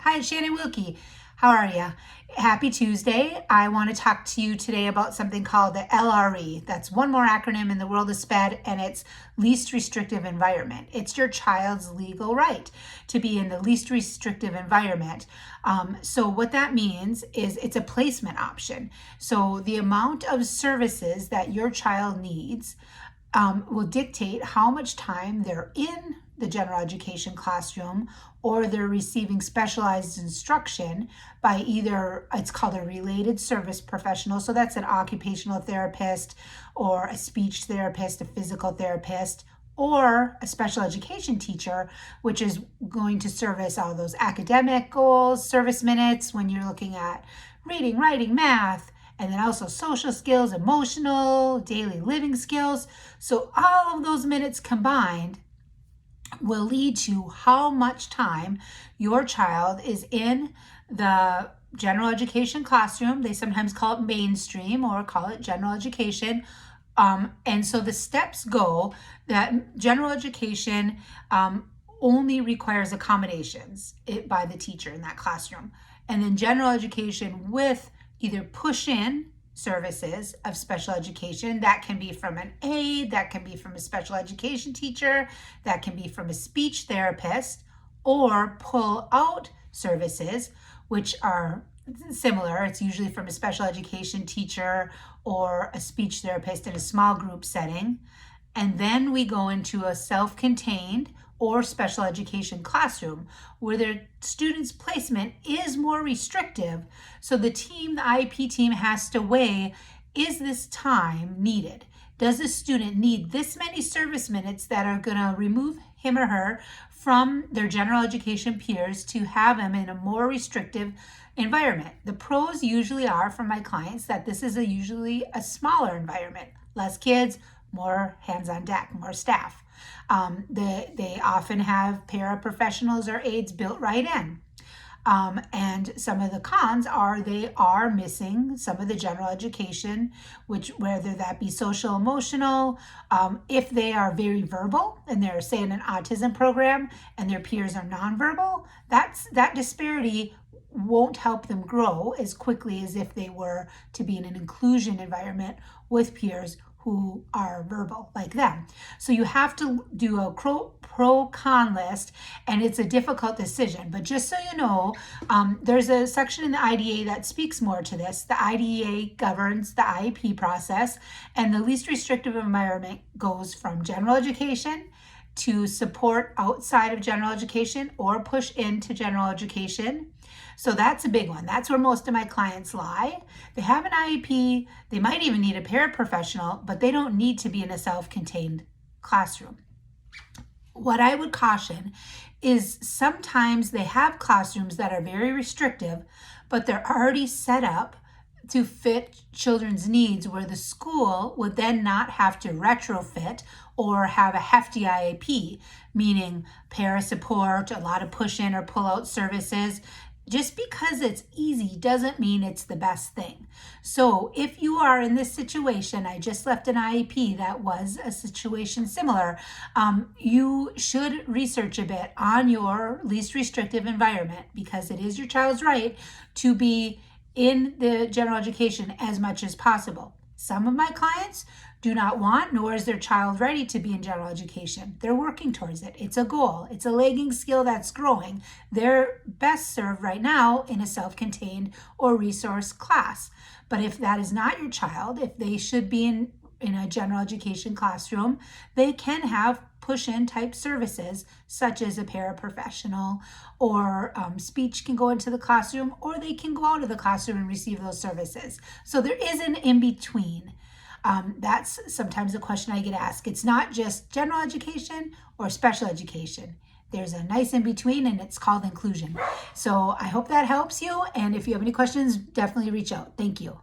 Hi, it's Shannon Wilkie. How are you? Happy Tuesday. I want to talk to you today about something called the LRE. That's one more acronym in the world of SPED, and it's least restrictive environment. It's your child's legal right to be in the least restrictive environment. So what that means is it's a placement option. So the amount of services that your child needs will dictate how much time they're in the general education classroom or they're receiving specialized instruction by either, it's called a related service professional. So that's an occupational therapist or a speech therapist, a physical therapist, or a special education teacher, which is going to service all those academic goals, service minutes when you're looking at reading, writing, math, and then also social skills, emotional, daily living skills. So all of those minutes combined will lead to how much time your child is in the general education classroom. They sometimes call it mainstream or call it general education. And so the steps go that general education only requires accommodations by the teacher in that classroom. And then general education with either push-in services of special education. That can be from an aide, that can be from a special education teacher, that can be from a speech therapist, or pull out services, which are similar. It's usually from a special education teacher or a speech therapist in a small group setting. And then we go into a self-contained or special education classroom where their students' placement is more restrictive. So the IEP team has to weigh, is this time needed? Does the student need this many service minutes that are going to remove him or her from their general education peers to have them in a more restrictive environment? The pros usually are for my clients that this is usually a smaller environment, less kids, more hands on deck, more staff. They often have paraprofessionals or aides built right in. And some of the cons are they are missing some of the general education, which whether that be social emotional, if they are very verbal and they're say in an autism program and their peers are nonverbal, that disparity won't help them grow as quickly as if they were to be in an inclusion environment with peers who are verbal like them. So you have to do a pro-con list, and it's a difficult decision. But just so you know, there's a section in the IDEA that speaks more to this. The IDEA governs the IEP process, and the least restrictive environment goes from general education to support outside of general education or push into general education. So that's a big one. That's where most of my clients lie. They have an IEP, they might even need a paraprofessional, but they don't need to be in a self-contained classroom. What I would caution is sometimes they have classrooms that are very restrictive, but they're already set up to fit children's needs where the school would then not have to retrofit or have a hefty IEP, meaning para support, a lot of push-in or pull-out services. Just because it's easy doesn't mean it's the best thing. So if you are in this situation, I just left an IEP that was a situation similar, you should research a bit on your least restrictive environment because it is your child's right to be in the general education as much as possible. Some of my clients do not want, nor is their child ready to be in general education. They're working towards it. It's a goal. It's a lagging skill that's growing. They're best served right now in a self-contained or resource class. But if that is not your child, if they should be in a general education classroom, they can have push-in type services such as a paraprofessional or speech can go into the classroom, or they can go out of the classroom and receive those services. So there is an in-between. That's sometimes a question I get asked. It's not just general education or special education. There's a nice in-between, and it's called inclusion. So I hope that helps you. And if you have any questions, definitely reach out. Thank you.